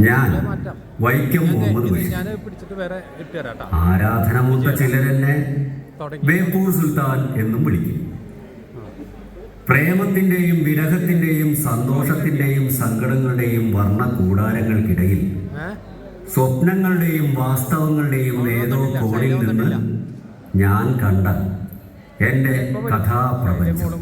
ഞാൻ വൈക്കം മുഹമ്മദ് ബഷീർ. ആരാധനമൂത്ത ചിലരെന്നെ ബേപ്പൂർ സുൽത്താൻ എന്നും വിളിക്കും. പ്രേമത്തിന്റെയും വിരഹത്തിന്റെയും സന്തോഷത്തിന്റെയും സങ്കടങ്ങളുടെയും വർണ്ണ കൂടാരങ്ങൾക്കിടയിൽ സ്വപ്നങ്ങളുടെയും വാസ്തവങ്ങളുടെയും ഏതോ കോണിൽ നിന്ന് ഞാൻ കണ്ട എൻ്റെ കഥാപ്രപഞ്ചം.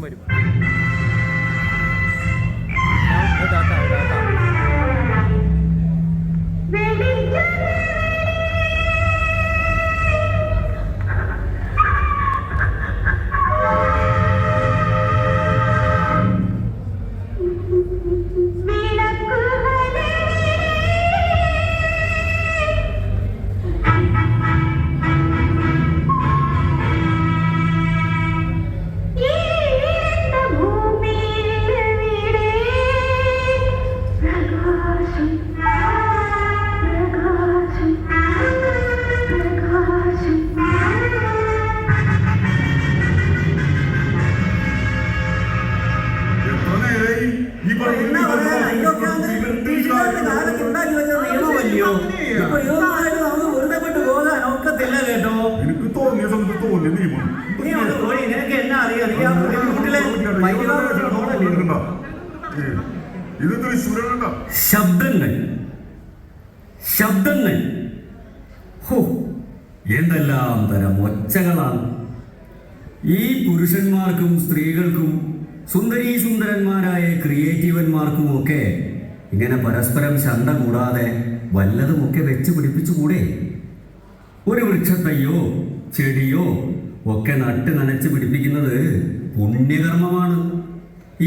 ശബ്ദങ്ങൾ ശബ്ദങ്ങൾ ഹോ, എന്തെല്ലാം തരം ഒച്ചകളാണ്! ഈ പുരുഷന്മാർക്കും സ്ത്രീകൾക്കും സുന്ദരീ സുന്ദരന്മാരായ ക്രിയേറ്റീവന്മാർക്കും ഒക്കെ ഇങ്ങനെ പരസ്പരം ശണ്ട കൂടാതെ വല്ലതുമൊക്കെ വെച്ച് പിടിപ്പിച്ചുകൂടെ? ഒരു വൃക്ഷത്തയ്യോ ചെടിയോ ഒക്കെ നട്ട് നനച്ച് പിടിപ്പിക്കുന്നത് പുണ്യകർമ്മമാണ്,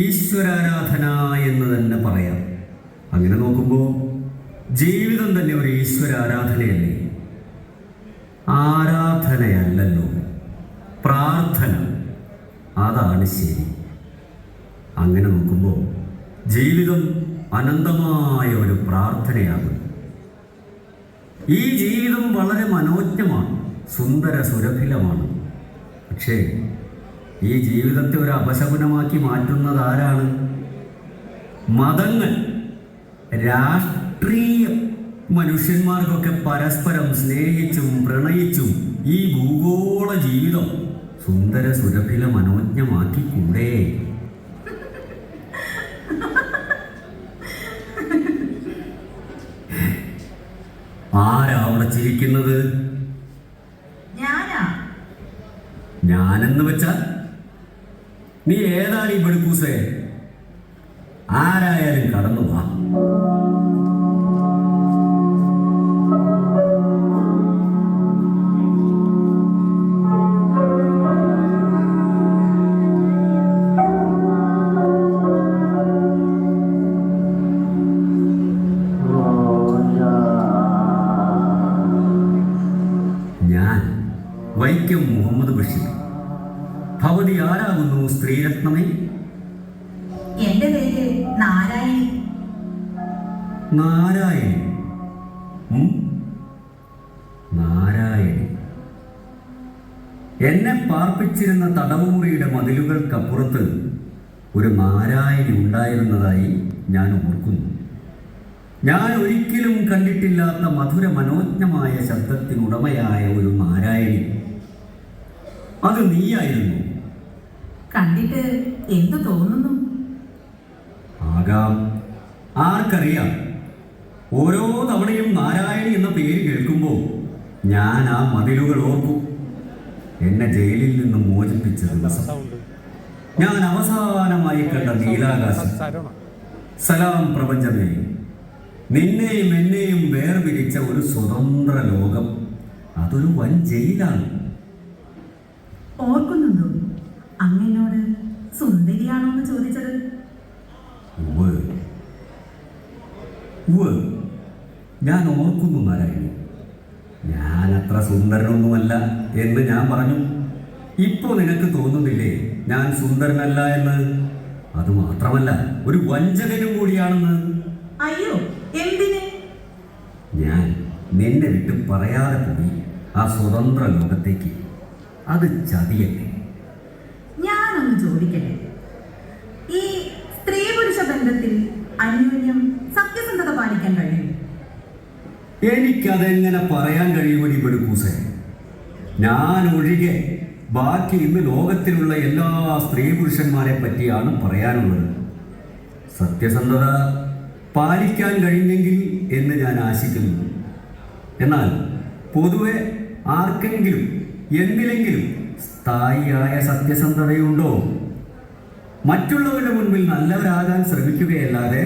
ഈശ്വരാരാധന എന്ന് തന്നെ പറയാം. അങ്ങനെ നോക്കുമ്പോൾ ജീവിതം തന്നെ ഒരു ഈശ്വരാരാധനയല്ലേ? ആരാധനയല്ലല്ലോ, പ്രാർത്ഥന. അതാണ് ശരി. അങ്ങനെ നോക്കുമ്പോൾ ജീവിതം അനന്തമായ ഒരു പ്രാർത്ഥനയാകും. ഈ ജീവിതം വളരെ മനോജ്ഞമാണ്, സുന്ദര സുരഭിലമാണ്. പക്ഷേ ഈ ജീവിതത്തെ ഒരു അപശകുനമാക്കി മാറ്റുന്നത് ആരാണ്? മതങ്ങൾ, രാഷ്ട്രീയം. മനുഷ്യന്മാർക്കൊക്കെ പരസ്പരം സ്നേഹിച്ചും പ്രണയിച്ചും ഈ ഭൂഗോള ജീവിതം സുന്ദര സുരഭില മനോജ്ഞമാക്കിക്കൂടെ? ആരാ അവിടെ ചിരിക്കുന്നത്? ഞാനെന്ന് വെച്ചാൽ നീ ഏതാണ് ഈ ബെടുക്കൂസേ? ആരായാലും കടന്നു വാ. ഞാൻ വൈക്കം മുഹമ്മദ് ബഷീർ. ഭവതി ആരാകുന്നു സ്ത്രീരത്നമേ? എന്റെ പേര് നാരായണി. നാരായണി? നാരായണി. എന്നെ പാർപ്പിച്ചിരുന്ന തടവുമുറിയുടെ മതിലുകൾക്കപ്പുറത്ത് ഒരു നാരായണി ഉണ്ടായിരുന്നതായി ഞാൻ ഓർക്കുന്നു. ഞാൻ ഒരിക്കലും കണ്ടിട്ടില്ലാത്ത മധുര മനോജ്ഞമായ ശബ്ദത്തിനുടമയായ ഒരു നാരായണി. അത് നീയായിരുന്നു. കണ്ടിട്ട് എന്തു തോന്നുന്നു? ആകാം, ആർക്കറിയാം. ഓരോ തവണയും നാരായണി എന്ന പേര് കേൾക്കുമ്പോൾ ഞാൻ ആ മതിലുകൾ ഓർക്കും. എന്നെ ജയിലിൽ നിന്ന് മോചിപ്പിച്ച ദിവസം ഞാൻ അവസാനമായി കണ്ട നീലാകാശം. സലാം പ്രപഞ്ചമേ, നിന്നെയും എന്നെയും വേർപിരിച്ച ഒരു സ്വതന്ത്ര ലോകം. അതൊരു വൻ ജയിലാണ്. ഓർക്കുന്നുണ്ടോ അങ്ങനോട് സുന്ദരിയാണോ എന്ന് ചോദിച്ചത്? ഞാൻ ഓർക്കുന്നു നാരായണി. ഞാൻ അത്ര സുന്ദരനൊന്നുമല്ല എന്ന് ഞാൻ പറഞ്ഞു. ഇപ്പോ നിനക്ക് തോന്നുന്നില്ലേ ഞാൻ സുന്ദരനല്ല എന്ന്? അത് മാത്രമല്ല, ഒരു വഞ്ചകനും കൂടിയാണെന്ന്. അയ്യോ, എന്തിന്? ഞാൻ നിന്നെ വിട്ട് പറയാതെ പോയി ആ സ്വതന്ത്ര ലോകത്തേക്ക്. അത് ചതിയല്ലേ? ഞാനൊന്ന് ചോദിക്കട്ടെ, ഈ സ്ത്രീ പുരുഷ ബന്ധത്തിൽ അന്യോന്യം സത്യസന്ധത പാലിക്കാൻ കഴിയും? എനിക്കതെങ്ങനെ പറയാൻ കഴിയുമടി ബെടുക്കൂസേ? ഞാൻ ഒഴികെ ബാക്കി ഇന്ന് ലോകത്തിലുള്ള എല്ലാ സ്ത്രീ പുരുഷന്മാരെ പറ്റിയാണ് പറയാനുള്ളത്. സത്യസന്ധത പാലിക്കാൻ കഴിഞ്ഞെങ്കിൽ എന്ന് ഞാൻ ആശിക്കുന്നു. എന്നാൽ പൊതുവെ ആർക്കെങ്കിലും എന്തിലെങ്കിലും സ്ഥായിയായ സത്യസന്ധതയുണ്ടോ? മറ്റുള്ളവരുടെ മുൻപിൽ നല്ലവരാകാൻ ശ്രമിക്കുകയല്ലാതെ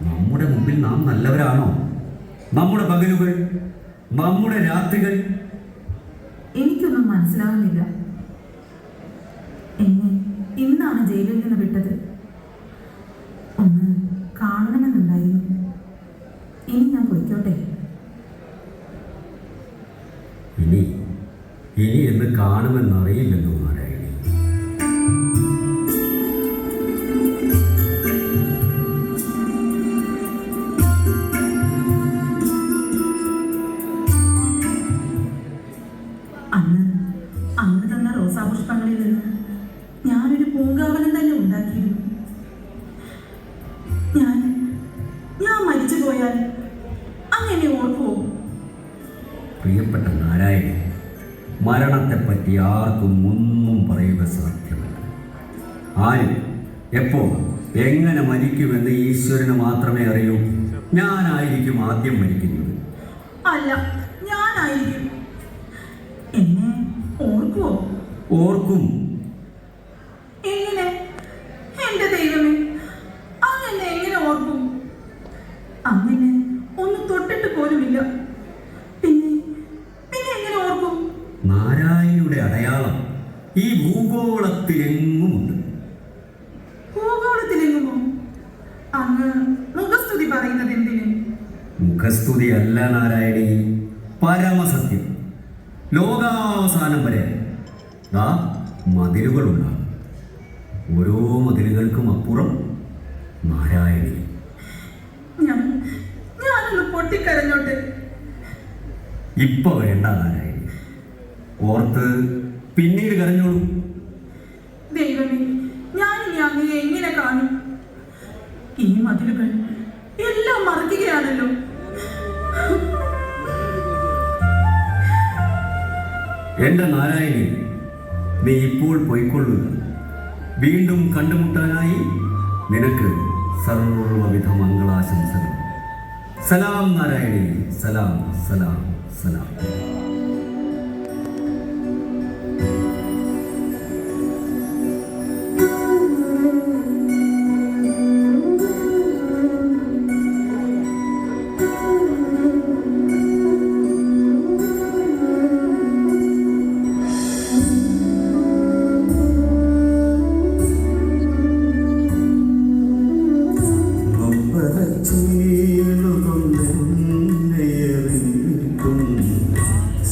നമ്മുടെ മുമ്പിൽ നാം നല്ലവരാണോ? നമ്മുടെ പകലുകൾ, നമ്മുടെ രാത്രികൾ എനിക്കൊന്നും മനസ്സിലാവുന്നില്ല. എന്നെ ഇന്നാണ് ജയിലിൽ നിന്ന് വിട്ടത്. ഒന്ന് കാണണമെന്നുണ്ടായിരുന്നു. ഇനി ഞാൻ പൊയ്ക്കോട്ടെ. ഇനി എന്ന് കാണുമെന്നറിയില്ലല്ലോ നാരായണി. അന്ന് തന്ന റോസാപുഷ്പങ്ങളിൽ നിന്ന് ഞാനൊരു പൂങ്കാവനം തന്നെ ഉണ്ടാക്കിയിരുന്നു. ഞാൻ മരിച്ചു പോയാൽ അങ്ങനെ ഓർക്കുമോ? പ്രിയപ്പെട്ട നാരായണി, മരണത്തെപ്പറ്റി ആർക്കും ഒന്നും പറയുക സാധ്യമല്ല. ആരും എപ്പോൾ എങ്ങനെ മരിക്കുമെന്ന് ഈശ്വരന് മാത്രമേ അറിയൂ. ഞാനായിരിക്കും ആദ്യം മരിക്കുന്നത്. അല്ല, ഞാനായിരിക്കും. എന്നെ ഓർക്കുമോ? ഓർക്കും. എങ്ങനെ? എന്റെ ദൈവമേ, അങ്ങനെ എങ്ങനെ ഓർക്കും? അങ്ങനെ ഒന്ന് തൊട്ടിട്ട് പോലുമില്ല. പിന്നെ എങ്ങനെ ഓർക്കും? നാരായണിയുടെ അടയാളം ഈ ഭൂഗോളത്തിലെങ്ങുമുണ്ട്. ഭൂഗോളത്തിലെങ്ങുമോ? അങ്ങ് മുഖസ്തുതി പറയുന്നത് എന്തിന്? മുഖസ്തുതി അല്ല നാരായണി, പരമസത്യം. ലോകാവസാനം വരെ മതിലുകളുണ്ടാകും. ഓരോ മതിലുകൾക്കും അപ്പുറം നാരായണി. ഞാനൊന്ന് പൊട്ടിക്കരഞ്ഞോട്ടെ? ഇപ്പൊ വേണ്ട നാരായണി, ഓർത്ത് പിന്നീട് കരഞ്ഞോളൂ. ദൈവമേ, ഞാനിനി അങ്ങയെ എങ്ങനെ കാണും? ഈ മതിലുകൾ എല്ലാം മറക്കുകയാണല്ലോ. എന്റെ നാരായണി, നീ ഇപ്പോൾ പോയിക്കൊള്ളുക. വീണ്ടും കണ്ടുമുട്ടാനായി നിനക്ക് സർവവിധ മംഗളാശംസകൾ. സലാം നാരായണി, സലാം സലാം സലാം.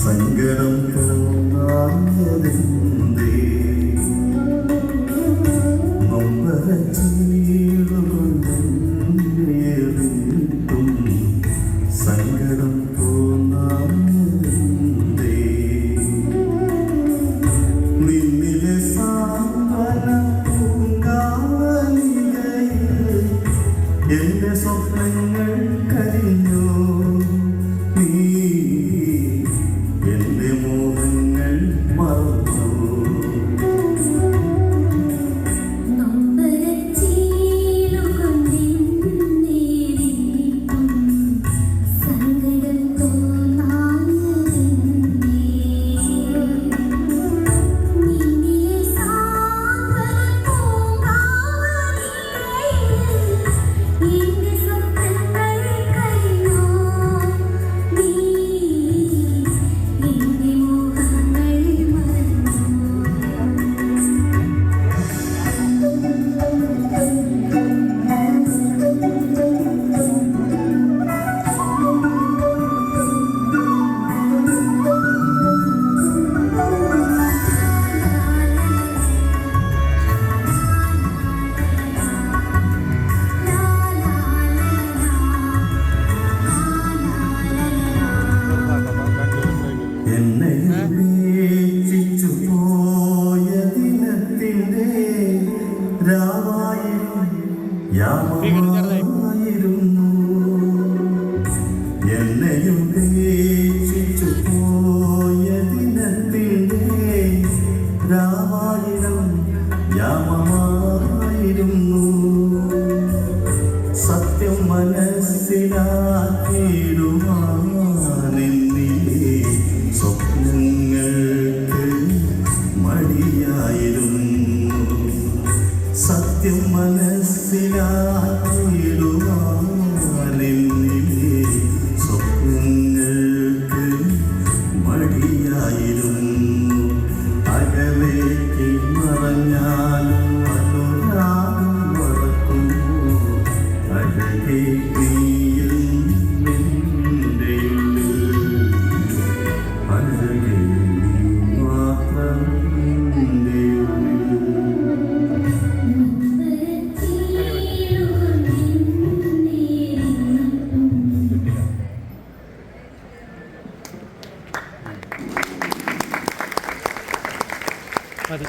സങ്കടം തോന്നാഞ്ഞതെന്തേ? നൊമ്പരച്ചീളുകൊണ്ടെന്നിട്ടും സങ്കടം തോന്നാഞ്ഞതെന്തേ? നിന്നിലെ സാന്ത്വന പൂങ്കാവലികയിൽ എന്റെ സ്വപ്നങ്ങൾ കരിഞ്ഞു. മനസ്സിലാക്കിടുവാനെന്നിലെ സ്വപ്നങ്ങൾക്ക് മടിയായിരുന്നു സത്യം മനസ്സിലാക്കിടുവാനെന്നിലെ സ്വപ്നങ്ങൾക്ക് മടിയായിരുന്നു അകലേക്ക് മറഞ്ഞാലും അനുരാഗം മറക്കുന്നു അഴകേ നീയും നിന്റെ ഉള്ളിൽ അഴകേ നീ മാത്രം നിന്റെ ഉള്ളിൽ മതി.